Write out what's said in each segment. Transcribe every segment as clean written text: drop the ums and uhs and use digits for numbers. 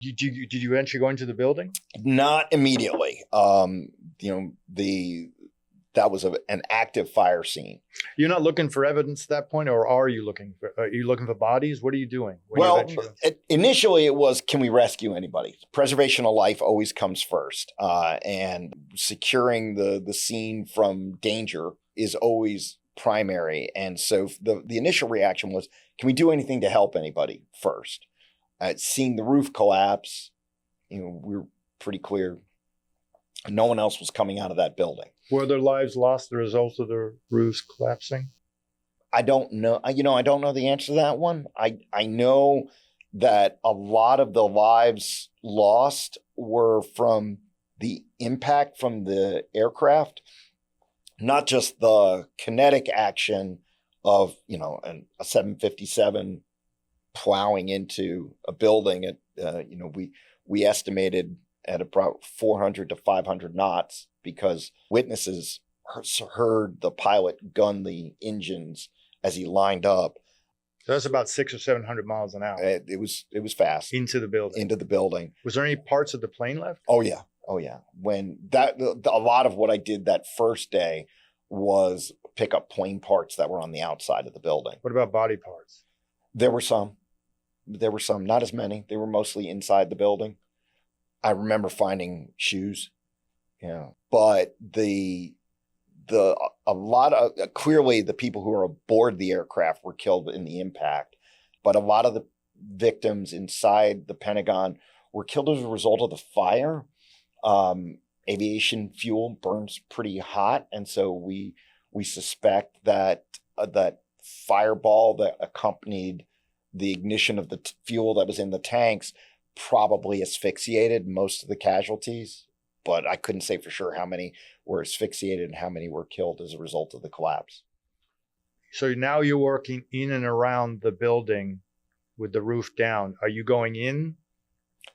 Did you eventually go into the building? Not immediately. That was an active fire scene. You're not looking for evidence at that point, or are you looking for bodies? What are you doing? Initially it was, can we rescue anybody? Preservation of life always comes first, and securing the scene from danger is always primary. And so the initial reaction was, can we do anything to help anybody first? Seeing the roof collapse, we were pretty clear no one else was coming out of that building. Were their lives lost as a result of the roofs collapsing? I don't know. I don't know the answer to that one. I know that a lot of the lives lost were from the impact from the aircraft, not just the kinetic action of, a 757 plowing into a building at, we estimated at about 400 to 500 knots because witnesses heard the pilot gun the engines as he lined up. So that's about 600 or 700 miles an hour. It was fast. Into the building. Was there any parts of the plane left? Oh yeah. When a lot of what I did that first day was pick up plane parts that were on the outside of the building. What about body parts? There were some, not as many. They were mostly inside the building. I remember finding shoes, but a lot of clearly the people who were aboard the aircraft were killed in the impact, but a lot of the victims inside the Pentagon were killed as a result of the fire. Aviation fuel burns pretty hot, and so we suspect that that fireball that accompanied the ignition of the fuel that was in the tanks probably asphyxiated most of the casualties, but I couldn't say for sure how many were asphyxiated and how many were killed as a result of the collapse. So now you're working in and around the building with the roof down. Are you going in?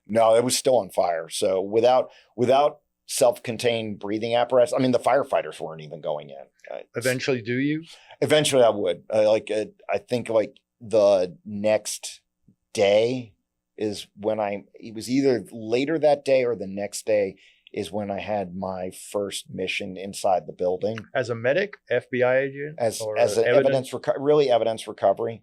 No, it was still on fire. So without self-contained breathing apparatus, I mean, the firefighters weren't even going in. Eventually, do you? Eventually I would. I think the next day is when it was either later that day or the next day is when I had my first mission inside the building. As a medic, FBI agent? As evidence recovery.